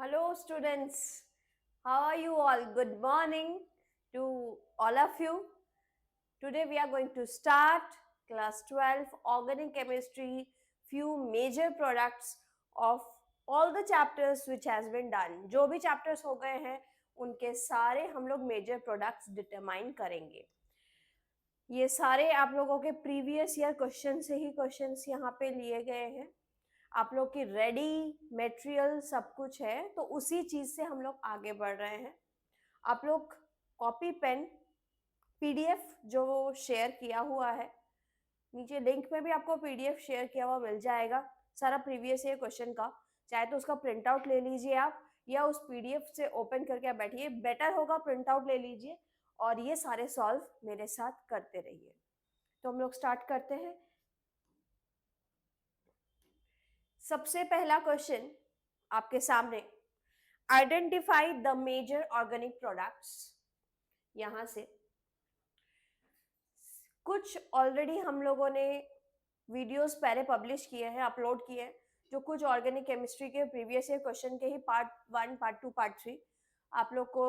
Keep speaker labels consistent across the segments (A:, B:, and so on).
A: Hello, students. How are you all? Good morning to all of you. Today we are going to start class 12 organic chemistry, few major products of all the chapters which has been done. जो भी chapters हो गए हैं उनके सारे हम लोग major products determine करेंगे. ये सारे आप लोगों के प्रीवियस ईयर क्वेश्चन से ही क्वेश्चंस यहाँ पे लिए गए हैं. आप लोग की रेडी मटेरियल सब कुछ है तो उसी चीज से हम लोग आगे बढ़ रहे हैं. आप लोग कॉपी पेन पीडीएफ जो शेयर किया हुआ है नीचे लिंक में भी आपको पीडीएफ शेयर किया हुआ मिल जाएगा सारा प्रीवियस ईयर क्वेश्चन का. चाहे तो उसका प्रिंट आउट ले लीजिए आप या उस पीडीएफ से ओपन करके आप बैठिए. बेटर होगा प्रिंट आउट ले लीजिए और ये सारे सॉल्व मेरे साथ करते रहिए. तो हम लोग स्टार्ट करते हैं. सबसे पहला क्वेश्चन आपके सामने, identify the major organic products. यहां से कुछ ऑलरेडी हम लोगों ने वीडियोस पहले पब्लिश किए हैं, अपलोड किए हैं, जो कुछ ऑर्गेनिक केमिस्ट्री के प्रीवियस ईयर क्वेश्चन के ही पार्ट 1, पार्ट 2, पार्ट 3 आप लोग को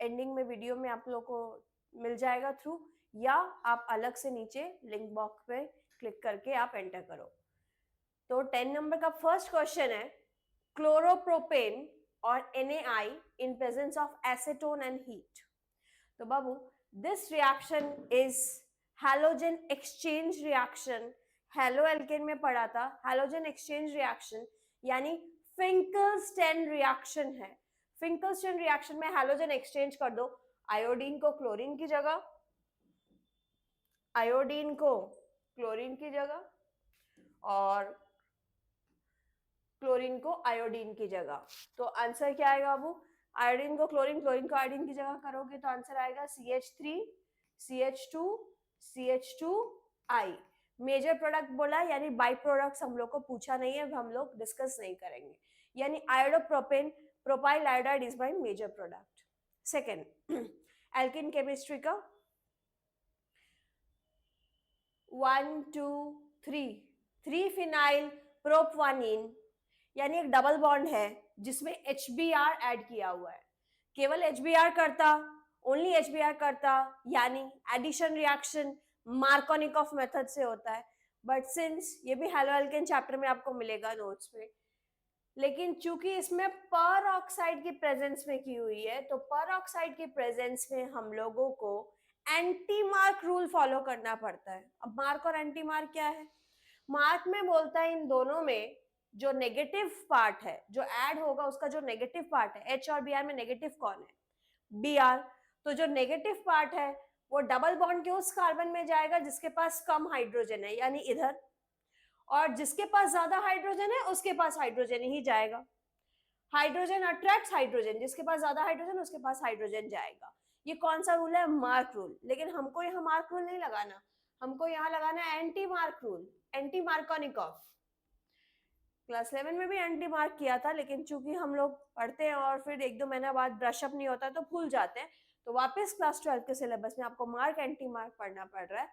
A: एंडिंग में वीडियो में आप लोग को मिल जाएगा थ्रू, या आप अलग से नीचे लिंक बॉक्स पे क्लिक करके आप एंटर करो. तो 10 नंबर का फर्स्ट क्वेश्चन है, क्लोरोप्रोपेन और NaI in presence of acetone and heat. तो बाबू, this reaction is halogen exchange reaction. Haloalkane में पढ़ा था, halogen exchange reaction यानी फिंकलस्टेन रिएक्शन है. फिंकलस्टेन रिएक्शन में हैलोजन एक्सचेंज कर दो, आयोडीन को क्लोरीन की जगह, आयोडीन को क्लोरीन की जगह और क्लोरीन को आयोडीन की जगह. तो आंसर क्या आएगा बाबू? आयोडीन को क्लोरीन, क्लोरीन को आयोडीन की जगह करोगे तो आंसर आएगा CH3 CH2 CH2I. Major product बोला यानी बाई प्रोडक्ट्स हम लोग को पूछा नहीं है, हम लोग डिस्कस नहीं करेंगे. यानी iodopropane propyl iodide is my major product. Second, alkene chemistry का 1 2 3 3 फिनाइल प्रोपवानिन यानी एक डबल बॉन्ड है जिसमें HBr ऐड किया हुआ है. केवल HBr करता, ओनली HBr करता यानी एडिशन रिएक्शन मार्कोनिकॉफ मेथड से होता है. बट सिंस ये भी हेलोएल्केन चैप्टर में आपको मिलेगा नोट्स में, लेकिन चूंकि इसमें पर ऑक्साइड की प्रेजेंस में की हुई है तो पर ऑक्साइड की प्रेजेंस में हम लोगों को एंटी मार्क रूल फॉलो करना पड़ता है. अब मार्क और एंटी मार्क क्या है? मार्क में बोलता है इन दोनों में जो नेगेटिव पार्ट है जो ऐड होगा उसका जो नेगेटिव पार्ट है, H और Br में नेगेटिव कौन है? Br. तो जो नेगेटिव पार्ट है वो डबल बॉन्ड के उस कार्बन में जाएगा जिसके पास कम हाइड्रोजन है यानी इधर, और जिसके पास ज्यादा हाइड्रोजन है उसके पास हाइड्रोजन ही जाएगा. हाइड्रोजन अट्रैक्ट्स हाइड्रोजन, जिसके पास ज्यादा हाइड्रोजन उसके पास हाइड्रोजन जाएगा. ये कौन सा रूल है? Mark rule. लेकिन हमको यहाँ मार्क रूल नहीं लगाना, हमको यहाँ लगाना है anti mark rule, anti Markovnikov. Class 11 में भी एंटी मार्क किया था, लेकिन चूंकि हम लोग पढ़ते हैं और फिर 1-2 महीना बाद ब्रशअप नहीं होता तो भूल जाते हैं, तो वापस क्लास 12 के सिलेबस में आपको मार्क एंटी मार्क पढ़ना पड़ रहा है.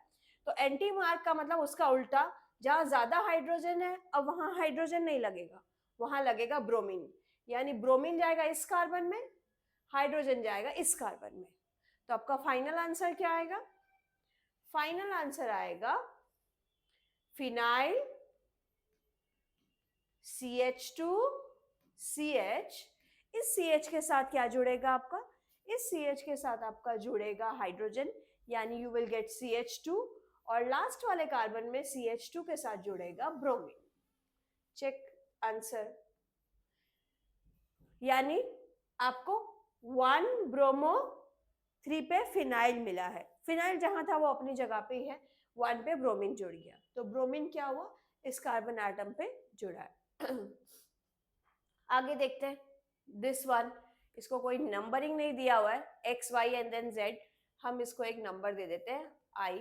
A: तो एंटी मार्क का मतलब उसका उल्टा, जहां ज्यादा हाइड्रोजन है अब वहां हाइड्रोजन नहीं लगेगा, वहां लगेगा ब्रोमीन. यानी ब्रोमीन जाएगा इस कार्बन में, हाइड्रोजन जाएगा इस कार्बन में. तो आपका फाइनल आंसर क्या आएगा? फाइनल आंसर आएगा फिनाइल CH2CH. इस CH के साथ क्या जुड़ेगा आपका? इस CH के साथ आपका जुड़ेगा हाइड्रोजन यानी यू विल गेट CH2, और लास्ट वाले कार्बन में CH2 के साथ जुड़ेगा ब्रोमीन. Check answer. यानी आपको 1 ब्रोमो 3 पे फिनाइल मिला है. फिनाइल जहां था वो अपनी जगह पे ही है, 1 पे ब्रोमीन जुड़ गया. तो ब्रोमीन क्या हुआ? इस कार्बन एटम पे जुड़ा है. आगे देखते हैं. दिस वन, इसको कोई नंबरिंग नहीं दिया हुआ है, X Y and then Z. हम इसको एक नंबर दे देते हैं I.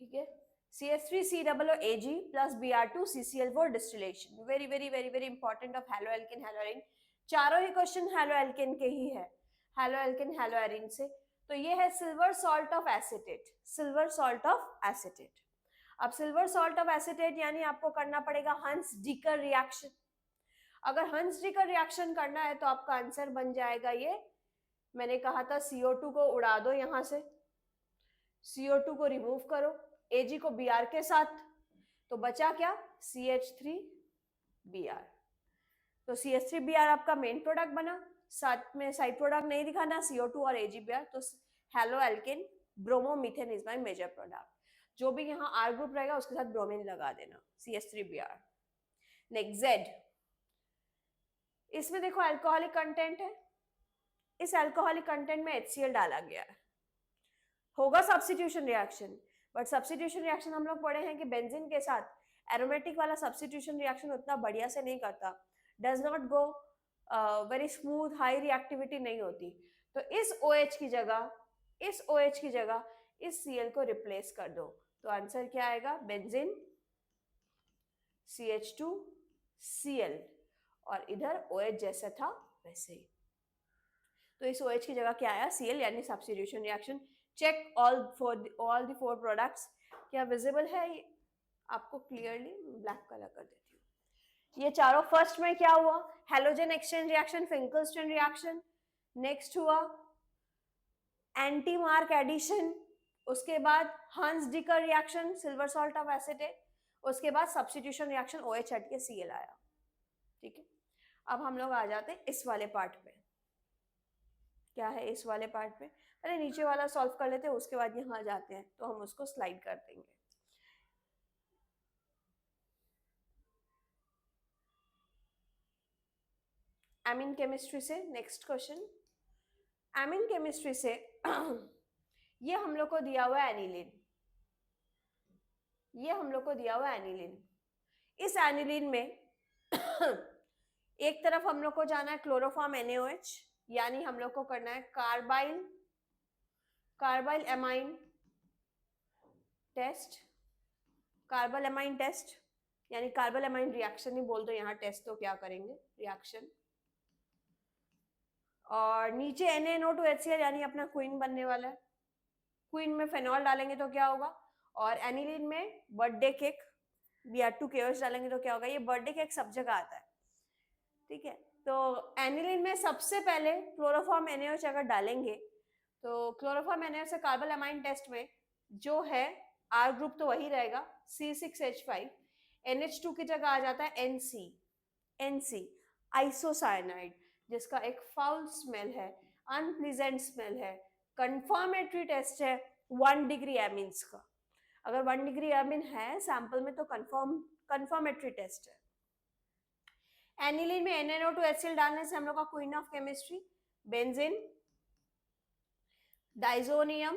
A: ठीक है. CH3COOAg plus Br2CCl4 distillation. Very very very very important of haloalkane haloarene. चारों ही क्वेश्चन हेलोएल्केन के ही है, हेलोएल्केन हेलोएरिन से. तो ये है silver salt of acetate, silver salt of acetate. अब सिल्वर सॉल्ट ऑफ एसिटेट यानी आपको करना पड़ेगा हंस डीकर रिएक्शन. अगर हंस-डीकर रिएक्शन करना है तो आपका आंसर बन जाएगा ये, मैंने कहा था CO2 को उड़ा दो यहाँ से, CO2 को रिमूव करो, Ag को Br के साथ, तो बचा क्या, CH3Br। तो CH3Br आपका मेन प्रोडक्ट बना, साथ में साइड प्रोडक्ट नहीं दिखाना, CO2 और AgBr, तो haloalkane bromomethane is my major product. जो भी यहाँ R ग्रुप रहेगा उसके साथ ब्रोमीन लगा देना, CH3Br। नेक्स्ट Z, इसमें देखो अल्कोहलिक कंटेंट है, इस अल्कोहलिक कंटेंट में HCl डाला गया है, होगा substitution reaction, but substitution reaction हम लोग पढ़े हैं कि बेंजीन के साथ एरोमेटिक वाला सब्स्टिट्यूशन रिएक्शन उतना बढ़िया से नहीं करता, does not go very smooth, high reactivity नहीं होती। तो इस OH की जगह, इस OH की जगह इस Cl को रिप्लेस कर दो, तो आंसर क्या आएगा, बेंजीन CH2Cl, और इधर OH जैसा था वैसे ही। तो इस OH की जगह क्या आया, Cl, यानी substitution reaction. Check all the four products, क्या विजिबल है आपको क्लियरली, ब्लैक कलर कर देती हूँ। ये चारों, फर्स्ट में क्या हुआ, halogen exchange reaction, Finkelstein reaction, next हुआ एंटी मार्क एडिशन, उसके बाद Hunsdiecker reaction, silver salt of acetate, उसके बाद सब्स्टिट्यूशन रिएक्शन, OH हट के Cl आया। ठीक है, अब हम लोग आ जाते हैं इस वाले पार्ट पे। क्या है इस वाले पार्ट पे, पहले नीचे वाला सॉल्व कर लेते हैं, उसके बाद यहाँ जाते हैं, तो हम उसको स्लाइड कर देंगे। एमीन केमिस्ट्री से नेक्स्ट क्वेश्चन, एमीन केमिस्ट्री से ये हम लोग को दिया हुआ है एनिलीन, ये हम लोग को दिया हुआ है एनिलीन। इस एनिलीन में एक तरफ हम लोग को जाना है क्लोरोफॉर्म NaOH, यानी हम लोग को करना है carbylamine test, carbylamine test, यानी कार्बल एमाइन रिएक्शन ही बोल दो यहाँ, टेस्ट तो क्या करेंगे, रिएक्शन। और नीचे NaNO2HCl, यानी अपना क्वीन बनने वाला है, क्वीन में फेनॉल डालेंगे तो क्या होगा, और एनिलीन में बर्थडे केक Br2KOH डालेंगे तो क्या होगा, ये बर्थडे केक सब जगह आता है। ठीक है, तो एनिलीन में सबसे पहले क्लोरोफॉर्म NaOH अगर डालेंगे तो क्लोरोफॉर्म NaOH से कार्बल एमाइन टेस्ट में जो है R ग्रुप तो वही रहेगा, C6H5, NH2 की जगह आ जाता है NC आइसोसाइनाइड, जिसका एक फाउल स्मेल है, अनप्लीजेंट स्मेल है, कंफर्मेटरी टेस्ट है 1 डिग्री एमीन्स का। अगर 1 डिग्री एमीन है सैंपल में तो कंफर्मेटरी टेस्ट है। एनिलीन में NaNO2HCl डालने से हम लोग का queen of chemistry benzene diazonium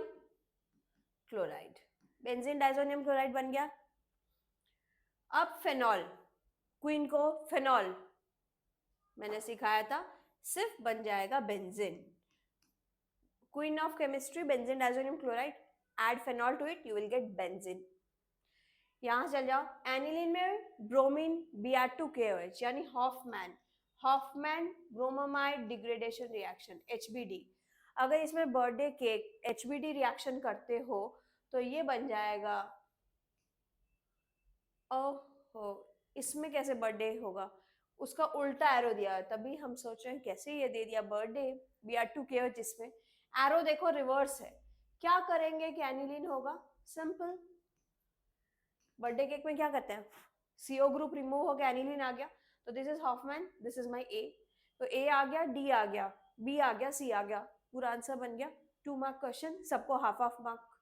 A: chloride, benzene diazonium chloride बन गया। अब फेनॉल, क्वीन को फेनॉल मैंने सिखाया था, सिर्फ बन जाएगा benzene, queen of chemistry benzene diazonium chloride, add phenol to it, you will get benzene. यहाँ चल जाओ, एनिलीन में ब्रोमीन Br2KOH, यानी Hofmann bromamide degradation reaction, HBD। अगर इसमें बर्थडे केक HBD रिएक्शन करते हो तो ये बन जाएगा, ओहो इसमें कैसे बर्थडे होगा, उसका उल्टा एरो दिया, तभी हम सोच रहे हैं कैसे ये दे दिया बर्थडे Br2KOH, जिसमें एरो देखो रिवर्स है। क्या करेंगे कि एनिलीन होगा, सिंपल, बर्थडे केक में क्या करते हैं, CO ग्रुप रिमूव हो गया, एनिलीन आ गया, तो this is Hofmann, this is my A, तो A आ गया, D आ गया, B आ गया, C आ गया, पूरा आंसर बन गया। 2 मार्क क्वेश्चन, सबको हाफ मार्क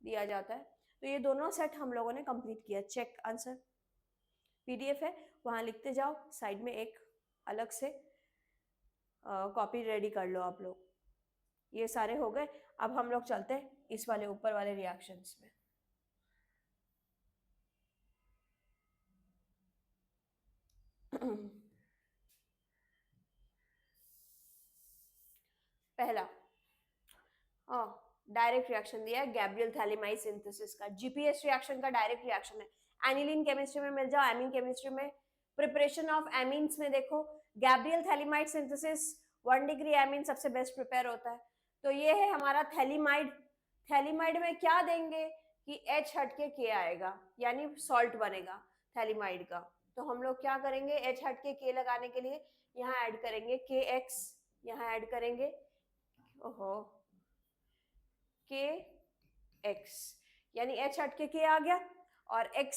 A: दिया जाता है। तो ये दोनों सेट हम लोगों ने कंप्लीट किया। चेक आंसर, PDF है वहां लिखते जाओ, साइड में एक अलग से कॉपी रेडी कर लो आप लोग। ये सारे हो गए, अब हम लोग चलते हैं इस वाले ऊपर वाले रिएक्शंस में। पहला डायरेक्ट रिएक्शन दिया है गैब्रियल थैलीमाइड सिंथेसिस का, GPS रिएक्शन का डायरेक्ट रिएक्शन है। एनिलीन केमिस्ट्री में मिल जाओ, एमीन केमिस्ट्री में प्रिपरेशन ऑफ एमीन्स में देखो Gabriel phthalimide synthesis 1 degree amine सबसे बेस्ट प्रिपेयर होता है। तो ये है हमारा थैलीमाइड, थैलीमाइड में क्या देंगे कि H हट के K आएगा, यानी सॉल्ट बनेगा थैलीमाइड का, तो हम लोग क्या करेंगे, H हट के K लगाने के लिए यहाँ ऐड करेंगे KX, यहाँ ऐड करेंगे ओहो KX, यानी H हट के K आ गया और X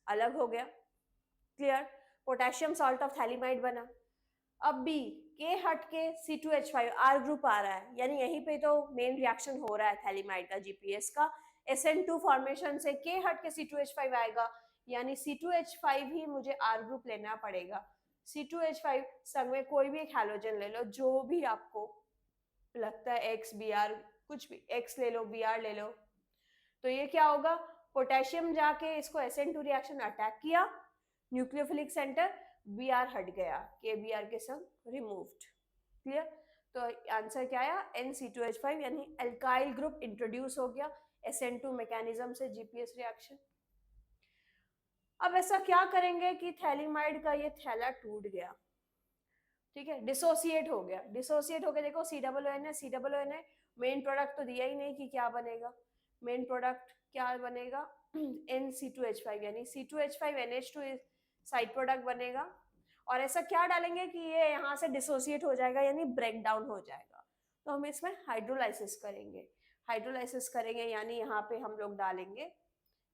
A: अलग हो गया। Clear, potassium salt of phthalimide बना। अब B, K हट के C2H5 R ग्रुप आ रहा है, यानी यहीं पे तो मेन रिएक्शन हो रहा है थैलीमाइड का, GPS का। SN2 फॉर्मेशन से K हट के C2H5 आएगा, यानी C2H5 ही मुझे R ग्रुप लेना पड़ेगा। C2H5 संग में कोई भी एक हैलोजन ले लो, जो भी आपको लगता है, X Br कुछ भी, X ले लो Br ले लो। तो ये क्या होगा, पोटेशियम जाके इसको SN2 रिएक्शन अटैक किया, न्यूक्लियोफिलिक सेंटर Br हट गया, KBr के संग रिमूव्ड। क्लियर, तो आंसर क्या आया, NC2H5, यानी एल्काइल ग्रुप इंट्रोड्यूस हो गया SN2 मैकेनिज्म से GPS रिएक्शन। अब ऐसा क्या करेंगे कि थैलीमाइड का ये थैला टूट गया, ठीक है, डिसोसिएट हो गया। डिसोसिएट हो गया, देखो COON है, मेन प्रोडक्ट तो दिया ही नहीं कि क्या बनेगा, मेन प्रोडक्ट क्या बनेगा NC2H5, यानी C2H5NH2 साइड प्रोडक्ट बनेगा। और ऐसा क्या डालेंगे कि ये यहाँ से डिसोसिएट हो जाएगा, यानी ब्रेक डाउन हो जाएगा। तो हम इसमें हाइड्रोलाइसिस करेंगे, हाइड्रोलाइसिस करेंगे यानी यहाँ पे हम लोग डालेंगे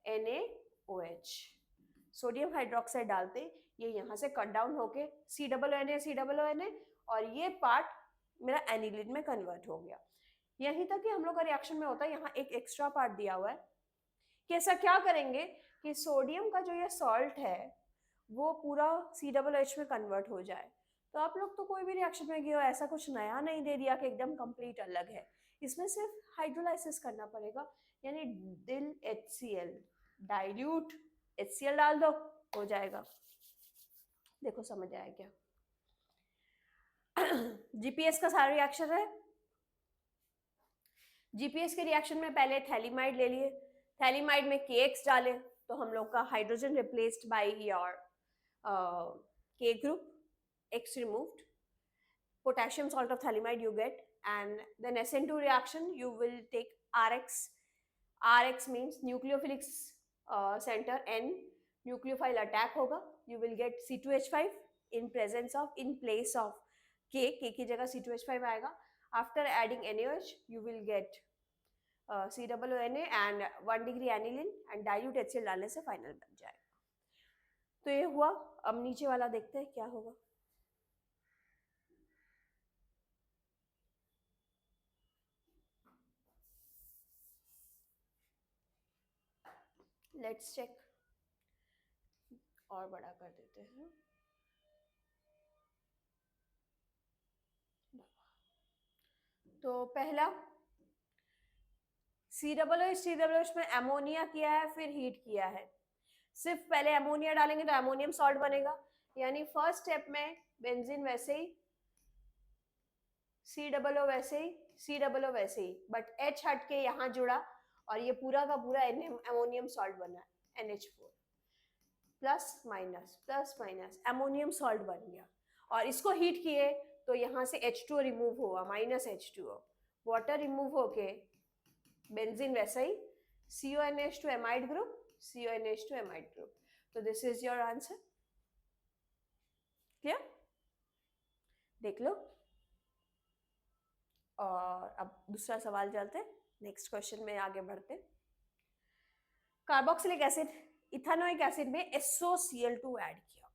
A: NaOH, सोडियम हाइड्रोक्साइड डालते, ये यहाँ से कट डाउन होके COONA और ये पार्ट मेरा एनिलीन में कन्वर्ट हो गया। यहीं तक कि हम लोग का रिएक्शन में होता है, यहाँ एक एक्स्ट्रा पार्ट दिया हुआ है कि ऐसा क्या करेंगे कि सोडियम का जो ये सॉल्ट है वो पूरा COOH में कन्वर्ट हो जाए। तो आप लोग तो कोई भी रिएक्शन में गए हो, ऐसा कुछ नया नहीं दे दिया कि एकदम कंप्लीट अलग है, इसमें सिर्फ हाइड्रोलाइसिस करना पड़ेगा, यानी दिल HCl, डाइल्यूट HCl डाल दो, हो जाएगा। देखो समझ आया क्या? GPS का सारा रिएक्शन है। GPS के रिएक्शन में पहले थैलीमाइड ले लिए, थैलीमाइड में KX डाले, तो हम लोग का hydrogen replaced by your K group, X removed, potassium salt of thaliamide you get, and then SN2 reaction you will take RX. RX means nucleophilic center N, nucleophile attack होगा, you will get C2H5 in presence of, in place of K की जगह C2H5 आएगा. After adding NaOH you will get COONA and 1 degree aniline and dilute HCl डालने से final बन जाएगा. तो ये हुआ. अब नीचे वाला देखते हैं क्या होगा. लेट्स चेक, और बड़ा कर देते हैं. तो पहला COOH में अमोनिया किया है, फिर हीट किया है. सिर्फ पहले अमोनिया डालेंगे तो अमोनियम सॉल्ट बनेगा, यानी फर्स्ट स्टेप में बेंजीन वैसे ही, COO वैसे ही, COO वैसे ही, बट H हट के यहाँ जुड़ा और ये पूरा का पूरा अमोनियम सॉल्ट बना, NH4 plus minus ammonium salt बन गया. और इसको हीट किए तो यहाँ से H2O रिमूव हुआ, -H2O, वाटर रिमूव होके बेंजीन वैसा ही, CONH2 amide group, CONH2 amide group. तो this is your answer. Clear? देख लो. और अब दूसरा सवाल चलते हैं, नेक्स्ट क्वेश्चन में आगे बढ़ते. कार्बोक्सिलिक एसिड इथेनोइक एसिड में SOCl2 ऐड किया.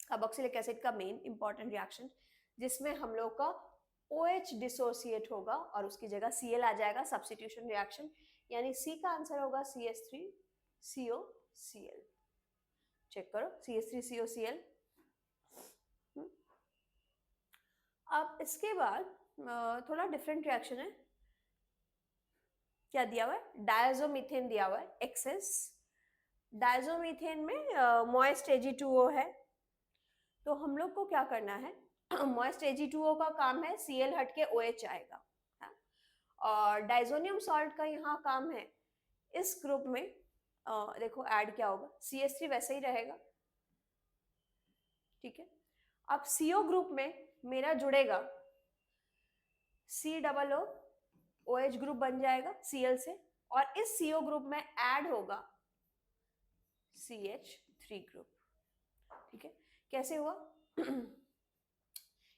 A: कार्बोक्सिलिक एसिड का मेन इंपॉर्टेंट रिएक्शन जिसमें हम लोग का OH डिसोसिएट होगा और उसकी जगह Cl आ जाएगा, सब्स्टिट्यूशन रिएक्शन, यानी C का आंसर होगा CH3COCl. चेक करो, CH3COCl. अब इसके बाद थोड़ा डिफरेंट रिएक्शन है. क्या दिया हुआ है? डायजोमीथेन दिया हुआ है, एक्सेस. डायजोमीथेन में मॉइस्ट Ag2O है, तो हम लोग को क्या करना है, मॉइस्ट Ag2O का काम है, Cl हट के OH आएगा. और डाइजोनियम सॉल्ट का यहाँ काम है, इस ग्रुप में देखो ऐड क्या होगा, CH3 वैसे ही रहेगा. ठीक है. अब CO ग्रुप में मेरा जुड़ेगा COOH ग्रुप बन जाएगा Cl से, और इस CO ग्रुप में ऐड होगा CH3. 3 ग्रुप। ठीक है, कैसे हुआ?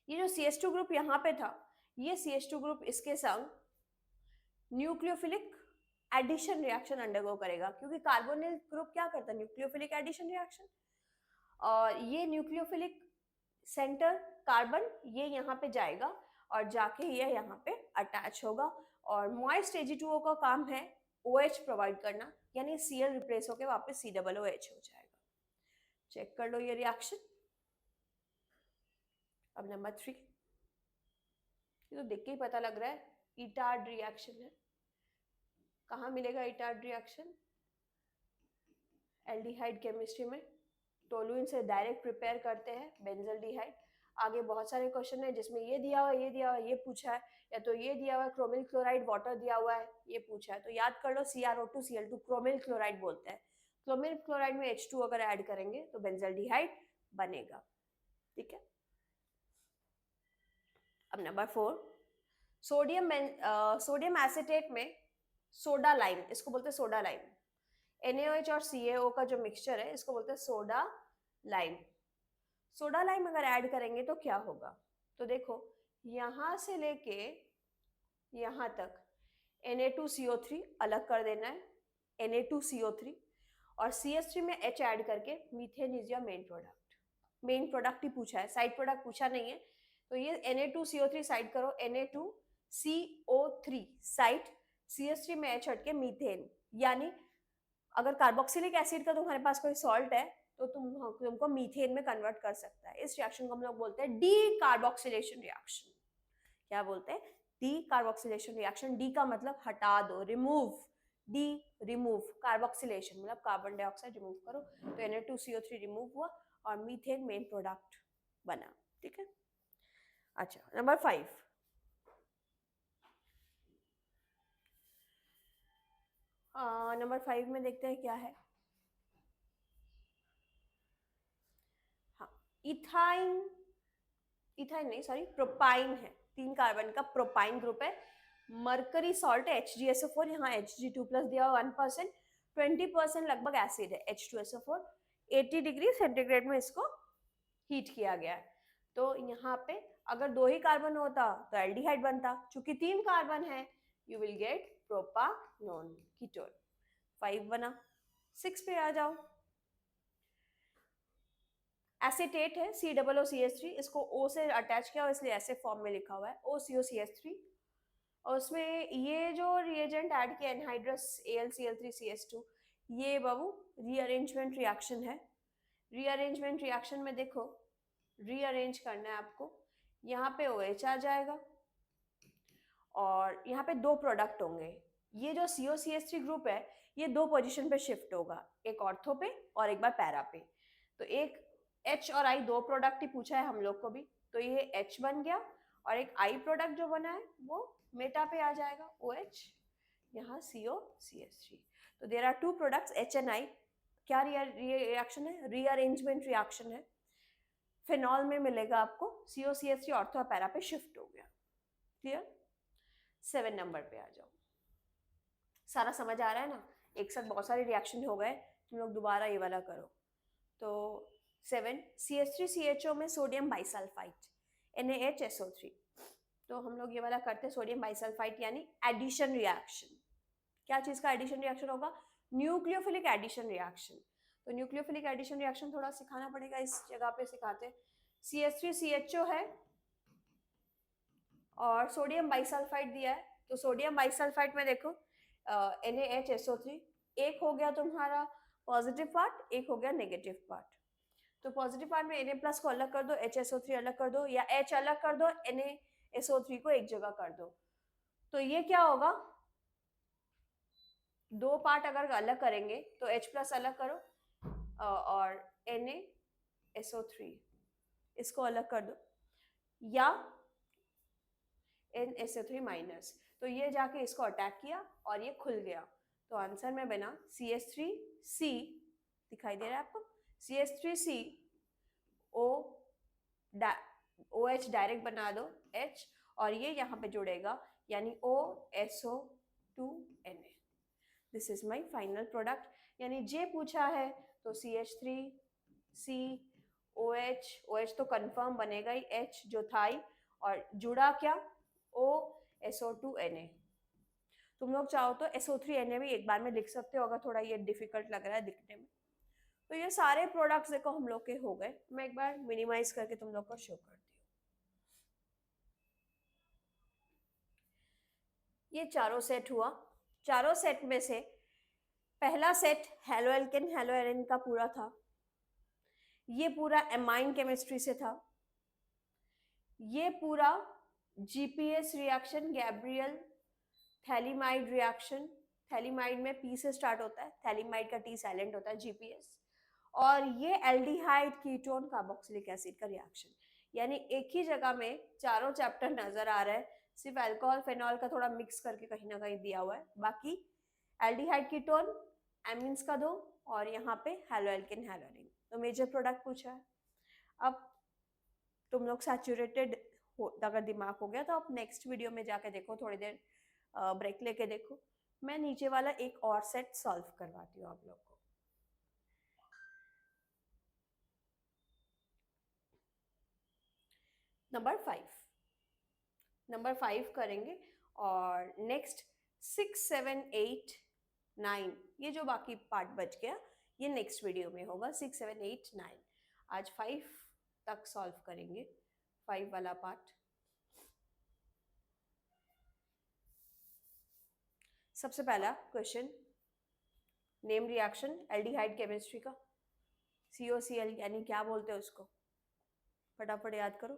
A: ये जो CH2 ग्रुप यहाँ पे था, ये CH2 ग्रुप इसके संग न्यूक्लियोफिलिक एडिशन रिएक्शन अंडरगो करेगा, क्योंकि कार्बोनिल ग्रुप क्या करता है? Nucleophilic addition reaction. और ये न्यूक्लियोफिलिक सेंटर कार्बन ये यहाँ पे जाएगा और जाके ये यहाँ पे अटैच होगा, और मॉइस्ट Ag2O का काम है OH प्रोवाइड करना, यानी Cl रिप्लेस होकर वापस COOH हो जाएगा। चेक कर लो ये रिएक्शन। अब नंबर 3, ये तो देख के ही पता लग रहा है इटार्ड रिएक्शन है। कहाँ मिलेगा इटार्ड रिएक्शन? एल्डिहाइड केमिस्ट्री में टोलुइन से डायरेक्ट प्रिपेयर करते हैं बेंजल्डिहाइड। आगे बहुत सारे क्वेश्चन है जिसमें ये दिया हुआ ये पूछा है, या तो ये दिया हुआ है क्रोमिल क्लोराइड वाटर दिया हुआ है ये पूछा है, तो याद कर लो CrO2 Cl2 क्रोमिल क्लोराइड बोलते हैं। क्रोमिल क्लोराइड में H2 अगर ऐड करेंगे तो बेंजल्डिहाइड बनेगा। ठीक है, अब नंबर 4, सोडियम एसिटेट में सोडा लाइम, इसको बोलते हैं सोडा लाइम। NaOH और CaO का जो मिक्सचर है इसको बोलते हैं सोडा लाइम। सोडा लाइम अगर ऐड करेंगे तो क्या होगा? तो देखो यहां से लेके यहां तक Na2CO3 अलग कर देना है, Na2CO3, और CH3 में H ऐड करके methane is your main product. Main product ही पूछा है, साइड प्रोडक्ट पूछा नहीं है। तो ये Na2CO3 साइड करो, Na2CO3 साइड, CH3 में H हटके मीथेन, यानी अगर कार्बोक्सिलिक एसिड का तुम्हारे पास कोई सॉल्ट है तो तुमको मीथेन में कन्वर्ट कर सकता है। इस रिएक्शन को हम लोग बोलते हैं डी कार्बोक्सिलेशन रिएक्शन। क्या बोलते हैं? D carboxylation reaction. डी का मतलब हटा दो, रिमूव, डी रिमूव, कार्बोक्सिलेशन मतलब कार्बन डाइऑक्साइड रिमूव करो, तो Na2CO3 रिमूव हुआ और मीथेन मेन प्रोडक्ट बना। ठीक है, अच्छा नंबर 5, नंबर 5 में देखते हैं क्या है। हाँ, इथाइन नहीं सॉरी, प्रोपाइन है, 3 कार्बन का प्रोपाइन ग्रुप है। मरकरी सॉल्ट है HgSO4, यहाँ Hg2+ दिया हुआ 1%, 20% लगभग एसिड है H2SO4। 80 डिग्री सेंटीग्रेड में इसको हीट किया गया है। तो यहाँ पे अगर 2 ही कार्बन होता तो एल्डिहाइड बनता, चूंकि 3 कार्बन है you will gate propanone ketone. 5 बना। 6 पे आ जाओ। एसीटेट है COOCH3, इसको O से अटैच किया हुआ इसलिए ऐसे फॉर्म में लिखा हुआ है OCOCH3, और उसमें ये जो रिएजेंट ऐड किया एनहाइड्रस AlCl3CH2, ये बाबू रीअरेंजमेंट रिएक्शन है। रीअरेंजमेंट रिएक्शन में देखो रीअरेंज करना है आपको, यहाँ पे OH आ जाएगा और यहाँ पे 2 प्रोडक्ट होंगे। ये जो COCH3 ग्रुप है ये 2 पोजीशन पे शिफ्ट होगा, एक ऑर्थो पे और एक बार पैरा पे। तो एक H और I 2 प्रोडक्ट ही पूछा है हम लोग को भी, तो ये H बन गया, और एक I प्रोडक्ट जो बना है वो मेटा पे आ जाएगा OH, यहाँ COCH3। तो there are 2 products H and I। क्या रिएक्शन है? रीअरेंजमेंट रिएक्शन है। फिनॉल में मिलेगा आपको, COCH3 ऑर्थो और पैरा पे शिफ्ट हो गया। क्लियर? 7 नंबर पे आ जाओ। सारा समझ आ रहा है ना? एक साथ बहुत सारे रिएक्शन हो गए, तुम लोग दोबारा ये वाला करो। तो 7, CH3CHO में सोडियम बाइसल्फाइड NaHSO3। तो हम लोग ये वाला करते हैं सोडियम बाइसल्फाइड, यानी एडिशन रिएक्शन। क्या चीज का एडिशन रिएक्शन होगा? Nucleophilic addition reaction. तो न्यूक्लियोफिलिक एडिशन रिएक्शन थोड़ा सिखाना पड़ेगा, इस जगह पे सिखाते हैं। CH3CHO है और सोडियम बाइसल्फाइड दिया है, तो सोडियम बाइसल्फाइड में देखो NaHSO3, एक हो गया तुम्हारा पॉजिटिव पार्ट, एक हो गया नेगेटिव पार्ट। तो पॉजिटिव पार्ट में Na+ को अलग कर दो, HSO3 अलग कर दो, या H अलग कर दो, NaSO3 को एक जगह कर दो। तो ये क्या होगा? 2 पार्ट अगर अलग करेंगे तो H+ अलग करो और NaSO3 इसको अलग कर दो, या NaSO3-, तो ये जाके इसको अटैक किया और ये खुल गया। तो आंसर में बना CH3C, दिखाई दे रहा है आपको? CH3C OH डायरेक्ट बना दो H, और ये यहाँ पे जुड़ेगा यानी OSO2Na। This is my final product. यानी जे पूछा है तो CH3 C OH, OH तो कंफर्म बनेगा ही, H जो था ही, और जुड़ा क्या, O SO2 Na। तुम लोग चाहो तो SO3 Na भी एक बार में लिख सकते हो अगर थोड़ा ये डिफिकल्ट लग रहा है दिखने में। तो ये सारे प्रोडक्ट्स देखो हम लोग के हो गए। मैं एक बार मिनिमाइज करके तुम लोग को शो करती हूँ। ये चारों सेट हुआ। चारों सेट में से पहला सेट हेलोएल्केन हेलोएरिन का पूरा था, ये पूरा एमाइन केमिस्ट्री से था। ये पूरा GPS reaction, Gabriel phthalimide reaction, phthalimide में पी से स्टार्ट होता है, थैलीमाइड का टी साइलेंट होता है, जीपीएस। और ये एल्डिहाइड कीटोन कार्बोक्सिलिक एसिड का रिएक्शन। यानी एक ही जगह में चारों चैप्टर नजर आ रहे हैं, सिर्फ अल्कोहल फेनॉल का थोड़ा मिक्स करके कहीं ना कहीं दिया हुआ है। बाकी एल्डिहाइड कीटोन, एमीन्स का दो, और यहाँ पे हेलोएल्केन हेलोएरिन। तो मेजर प्रोडक्ट पूछा है। अब तुम लोग सैचुरेटेड अगर दिमाग हो गया तो आप नेक्स्ट वीडियो में जाके देखो, थोड़ी देर ब्रेक लेके देखो। मैं नीचे वाला एक और सेट सॉल्व करवाती हूँ आप लोग को। नंबर 5 करेंगे, और नेक्स्ट 6, 7, 8, 9 ये जो बाकी पार्ट बच गया ये नेक्स्ट वीडियो में होगा। 6, 7, 8, 9 आज 5 तक सॉल्व करेंगे, 5 वाला पार्ट। सबसे पहला question, name reaction aldehyde chemistry का, COCl यानी क्या बोलते हैं उसको, फटाफट याद करो।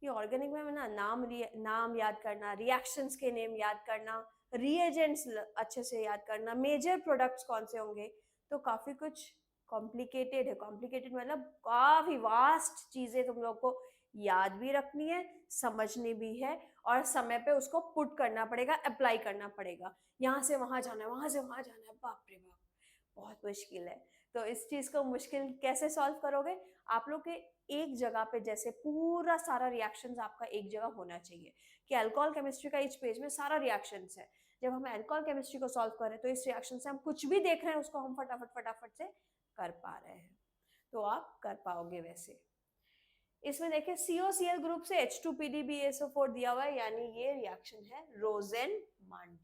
A: ये ऑर्गेनिक में ना नाम याद करना, रिएक्शंस के नेम याद करना, रिएजेंट्स अच्छे से याद करना, मेजर प्रोडक्ट्स कौन से होंगे, तो काफी कुछ कॉम्प्लिकेटेड है। कॉम्प्लिकेटेड मतलब काफी वास्ट चीजें तुम लोग को याद भी रखनी है, समझनी भी है, और समय पे उसको पुट करना पड़ेगा, अप्लाई करना पड़ेगा। यहाँ से वहां जाना है, वहां से वहां जाना है, बाप रे बाप बहुत मुश्किल है। तो इस चीज को मुश्किल कैसे सॉल्व करोगे, आप लोग के एक जगह पे जैसे पूरा सारा रिएक्शंस आपका एक जगह होना चाहिए कि अल्कोहल केमिस्ट्री का इस पेज में सारा रिएक्शंस है। जब हम अल्कोहल केमिस्ट्री को सॉल्व कर रहे हैं तो इस रिएक्शन से हम कुछ भी देख रहे हैं उसको हम फटाफट फटाफट से कर पा रहे हैं, तो आप कर पाओगे। वैसे इसमें देखिए COCl ग्रुप से H2PDBSO4 दिया हुआ है, यानी ये रिएक्शन है रोजेनमंड।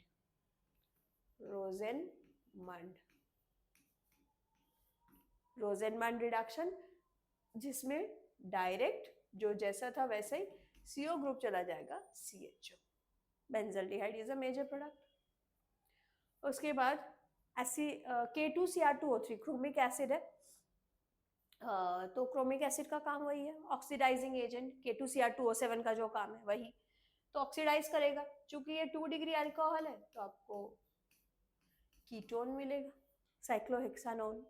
A: रोजेनमंड रिडक्शन, जिसमें डायरेक्ट जो जैसा था वैसे ही CO ग्रुप चला जाएगा CHO। Benzaldehyde is a major product. उसके बाद K2Cr2O3 क्रोमिक एसिड है। तो क्रोमिक एसिड का काम वही है, ऑक्सीडाइजिंग एजेंट। K2Cr2O7 का जो काम है वही, तो ऑक्सीडाइज करेगा। चूंकि ये 2 डिग्री अल्कोहल है तो आपको कीटोन मिलेगा, साइक्लोहेक्सानोन।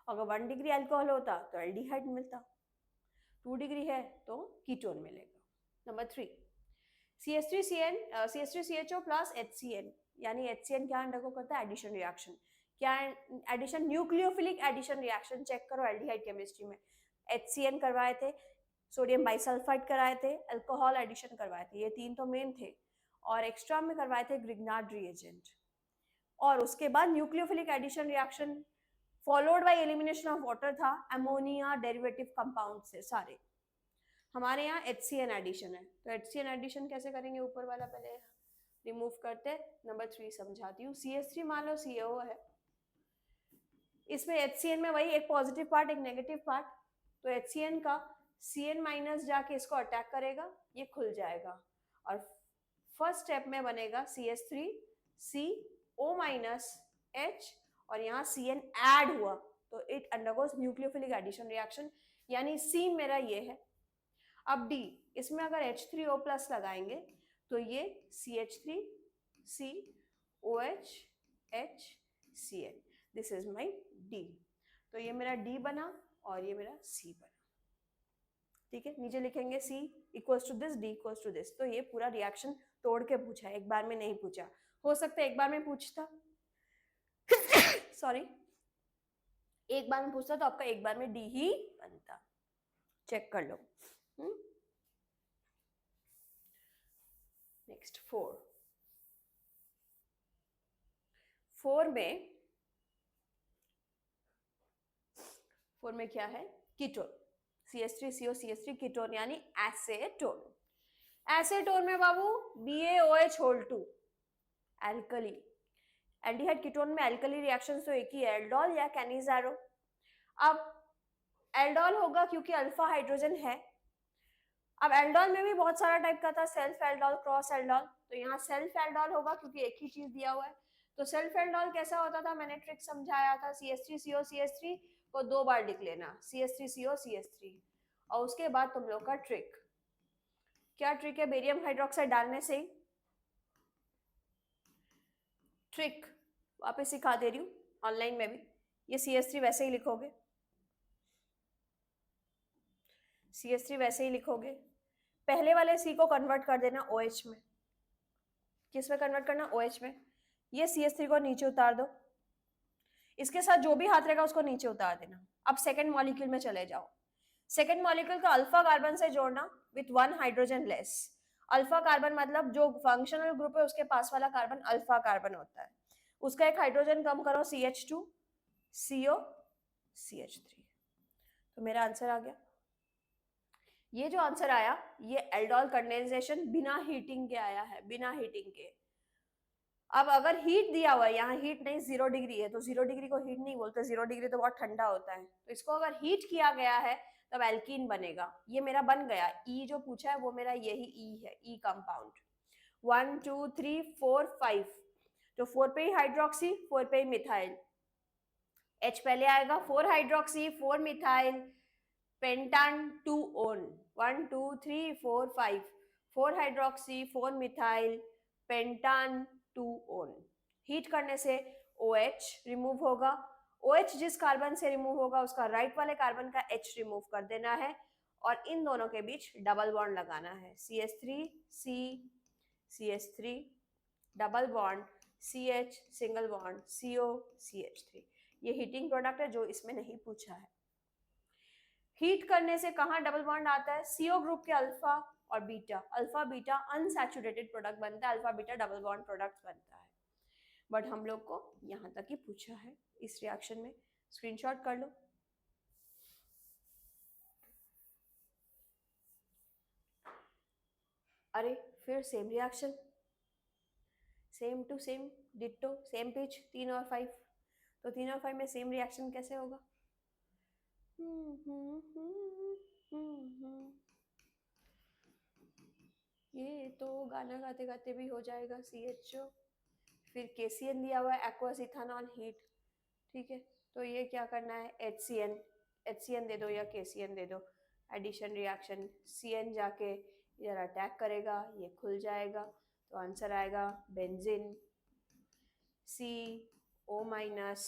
A: अगर 1 डिग्री अल्कोहल होता तो एल्डिहाइड मिलता, 2 डिग्री है तो कीटोन मिलेगा। नंबर 3 CH3CHO प्लस HCN, यानी HCN क्या अंडरगो करता है, एडिशन रिएक्शन। क्या addition, nucleophilic addition reaction. Check करो एल्डिहाइड केमिस्ट्री में HCN करवाए थे, सोडियम बाइसल्फाइड कराए थे, अल्कोहल एडिशन करवाए थे, ये 3 तो मेन थे, और एक्स्ट्रा में करवाए थे ग्रिग्नार्ड रिएजेंट। और उसके बाद nucleophilic addition reaction followed by elimination of water था, अमोनिया डेरिवेटिव कंपाउंड से सारे। हमारे यहाँ HCN एडिशन है, तो HCN एडिशन कैसे करेंगे, ऊपर वाला पहले रिमूव करते। नंबर 3 समझाती हूँ। CH3 मान लो CaO है, इसमें HCN में वही एक पॉजिटिव पार्ट एक नेगेटिव पार्ट, तो HCN का CN माइनस जाके इसको अटैक करेगा, ये खुल जाएगा, और फर्स्ट स्टेप में बनेगा CH3 CO माइनस H, और यहाँ CN ऐड हुआ तो it undergoes nucleophilic addition reaction, यानी C मेरा ये है। अब D, इसमें अगर H3O प्लस लगाएंगे तो ये CH3 COH HCN, this is my D। तो ये मेरा D बना और ये मेरा C बना, ठीक है। नीचे लिखेंगे C equals to this, D equals to this. तो ये पूरा रिएक्शन तोड़ के पूछा, एक बार में नहीं पूछा। हो सकता है एक बार में पूछता सॉरी, एक बार में पूछता तो आपका एक बार में D ही बनता। चेक कर लो। नेक्स्ट 4 में 4 में क्या है? कीटोन, CH3CO CH3 कीटोन यानी एसेटोन। एसेटोन में बाबू BaOH whole 2 alkali. Aldehyde ketone में एल्कली रिएक्शन तो एक ही है, एल्डोल या कैनिजारो। अब एल्डोल होगा क्योंकि अल्फा हाइड्रोजन है। अब एल्डोल में भी बहुत सारा टाइप का था, सेल्फ एल्डोल, क्रॉस एल्डोल, तो यहाँ सेल्फ एल्डोल होगा क्योंकि एक ही चीज दिया हुआ है। तो सेल्फ एल्डोल कैसा होता था, मैंने ट्रिक समझाया था, CH3CO CH3 को 2 बार लिख लेना, CH3CO CH3, और उसके बाद तुम लोग का ट्रिक, क्या ट्रिक है, बेरियम हाइड्रोक्साइड डालने से ही ट्रिक वापस सिखा दे रही हूँ ऑनलाइन में भी। ये CH3 वैसे ही लिखोगे, CH3 वैसे ही लिखोगे, पहले वाले C को कन्वर्ट कर देना OH में। किस में कन्वर्ट करना? OH में। ये CH3 को नीचे उतार दो, इसके साथ जो भी हाथ रहेगा उसको नीचे उतार देना। अब सेकेंड मॉलिक्यूल में चले जाओ, सेकेंड मॉलिक्यूल का अल्फा कार्बन से जोड़ना with 1 hydrogen less. Alpha carbon मतलब जो फंक्शनल ग्रुप है उसके पास वाला कार्बन अल्फा कार्बन होता है, उसका एक हाइड्रोजन कम करो, CH2 CO CH3। तो मेरा आंसर आ गया। ये जो आंसर आया ये एल्डोल कंडेंसेशन बिना हीटिंग के आया है, बिना हीटिंग के। अब अगर हीट दिया हुआ है, यहाँ हीट नहीं 0 डिग्री है, तो 0 डिग्री को हीट नहीं बोलते, 0 डिग्री तो बहुत ठंडा होता है, तो इसको अगर हीट किया गया है तब एल्कीन बनेगा। ये मेरा बन गया, ई जो पूछा है वो मेरा यही ई है, ई कंपाउंड। 1 2 3 4 5, तो 4 पे ही हाइड्रोक्सी, 4 पे ही मिथाइल, H पहले आएगा, 4 hydroxy 4 methyl, pentan 2 one, 1 2 3 4 5, 4 hydroxy 4 methyl, pentan 2 one. Heat करने से OH रिमूव होगा, OH जिस कार्बन से रिमूव होगा उसका राइट वाले कार्बन का H रिमूव कर देना है, और इन दोनों के बीच डबल बॉन्ड लगाना है, CH3 C CH3 double bond CH single bond CO CH3। ये हीटिंग प्रोडक्ट है जो इसमें नहीं पूछा है। हीट करने से कहाँ डबल बॉन्ड आता है? CO ग्रुप के अल्फा और beta, alpha beta unsaturated product बनता है, alpha beta double bond product बनता है। बट हम लोग को यहाँ तक ही पूछा है इस रिएक्शन में, स्क्रीनशॉट कर लो। अरे फिर same reaction, same to same ditto, same page 3 और 5, तो 3 और 5 में सेम रिएक्शन कैसे होगा? ये तो गाना गाते गाते भी हो जाएगा। CHO, फिर KCN दिया हुआ है, एक्वस इथानॉल हीट, ठीक है, तो ये क्या करना है, HCN दे दो या KCN दे दो, एडिशन रिएक्शन, CN जाके इधर अटैक करेगा, ये खुल जाएगा, तो आंसर आएगा बेंजीन CO माइनस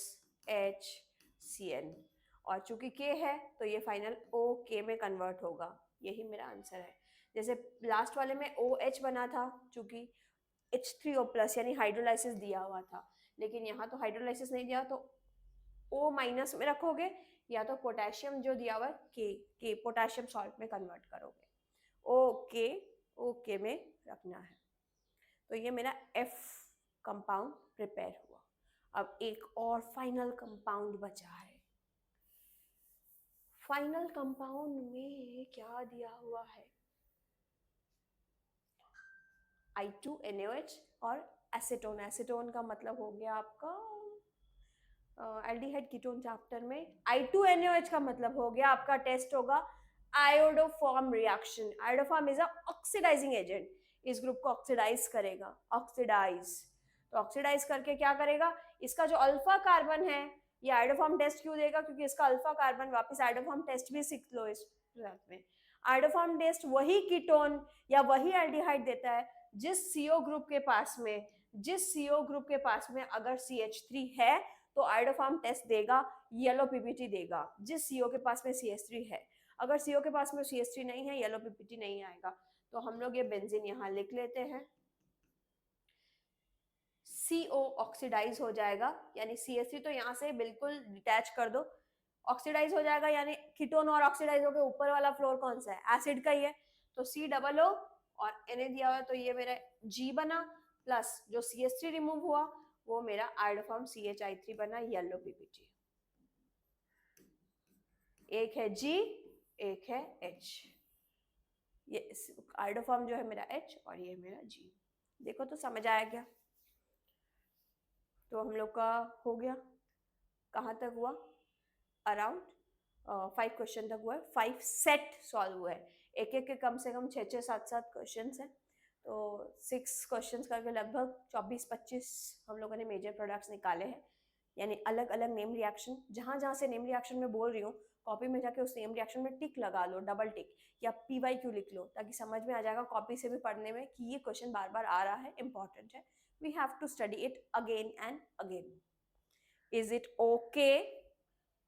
A: HCN, और चूंकि K है तो ये फाइनल OK में कन्वर्ट होगा, यही मेरा आंसर है। जैसे लास्ट वाले में OH बना था, चूंकि H3O प्लस यानी हाइड्रोलाइसिस दिया हुआ था, लेकिन यहाँ तो हाइड्रोलाइसिस नहीं दिया, तो O माइनस में रखोगे, या तो पोटेशियम जो दिया हुआ है K पोटेशियम सॉल्ट में कन्वर्ट करोगे, OK में रखना है। तो ये मेरा F कंपाउंड प्रिपेयर हुआ। अब एक और फाइनल कंपाउंड बचा है। फाइनल कंपाउंड में क्या दिया हुआ है? I2NaOH और एसीटोन। एसीटोन का मतलब हो गया आपका एल्डिहाइड कीटोन चैप्टर में। I2NaOH का मतलब हो गया आपका, टेस्ट होगा iodoform reaction. Iodoform is a oxidizing agent, इस ग्रुप को ऑक्सीडाइज करेगा, ऑक्सीडाइज, तो ऑक्सीडाइज करके क्या करेगा, इसका जो अल्फा कार्बन है, ये आयोडोफॉर्म टेस्ट क्यों देगा, क्योंकि इसका अल्फा कार्बन, वापस आयोडोफॉर्म टेस्ट भी सीख लो इस साथ में। आयोडोफॉर्म टेस्ट वही कीटोन या वही एल्डिहाइड देता है जिस CO ग्रुप के पास में, जिस CO ग्रुप के पास में अगर CH3 है तो आयोडोफॉर्म टेस्ट देगा, येलो PPT देगा, जिस CO के पास में CH3 है। अगर CO के पास में CH3 नहीं है, येलो PPT नहीं आएगा। तो हम लोग ये बेंजीन यहाँ लिख लेते हैं, CO ऑक्सीडाइज हो जाएगा, यानी CH3 तो यहाँ से बिल्कुल डिटैच कर दो, ऑक्सीडाइज हो जाएगा, यानी कीटोन और ऑक्सीडाइज हो गए, ऊपर वाला फ्लोर कौन सा है, एसिड का ही है, तो COO और Na दिया हुआ, तो ये मेरा G बना, प्लस जो CH3 रिमूव हुआ वो मेरा आयोडोफॉर्म CHI3 बना, येलो PPT। एक है G, एक है H। ये आइडोफॉर्म जो है मेरा H और ये मेरा G। देखो तो समझ आया क्या? तो हम लोग का हो गया, कहाँ तक हुआ? अराउंड 5 क्वेश्चन तक हुआ है, 5 सेट सॉल्व हुआ है। एक एक के कम से कम 6 7 क्वेश्चन हैं, तो 6 क्वेश्चन करके लगभग 24-25 हम लोगों ने मेजर प्रोडक्ट्स निकाले हैं। यानी अलग अलग नेम रिएक्शन, जहाँ जहाँ से नेम रिएक्शन में बोल रही हूँ, कॉपी में जाके उस नेम रिएक्शन में टिक लगा लो, डबल टिक, या PYQ लिख लो, ताकि समझ में आ जाएगा कॉपी से भी पढ़ने में कि ये क्वेश्चन बार बार आ रहा है, इंपॉर्टेंट है। We have to study it again and again. Is it okay?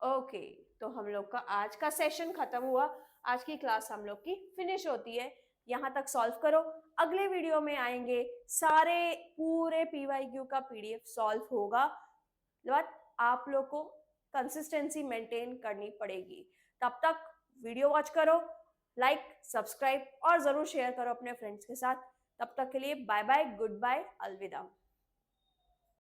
A: Okay, तो हम लोग का आज का सेशन खत्म हुआ, आज की क्लास हम लोग की फिनिश होती है। यहाँ तक सॉल्व करो, अगले वीडियो में आएंगे, सारे पूरे PYQ का PDF सॉल्व होगा, बट आप लोग को कंसिस्टेंसी मेंटेन करनी पड़ेगी। तब तक वीडियो वॉच करो, लाइक, सब्सक्राइब और जरूर शेयर करो अपने फ्रेंड्स के साथ। तब तक के लिए बाय बाय, गुड बाय, अलविदा।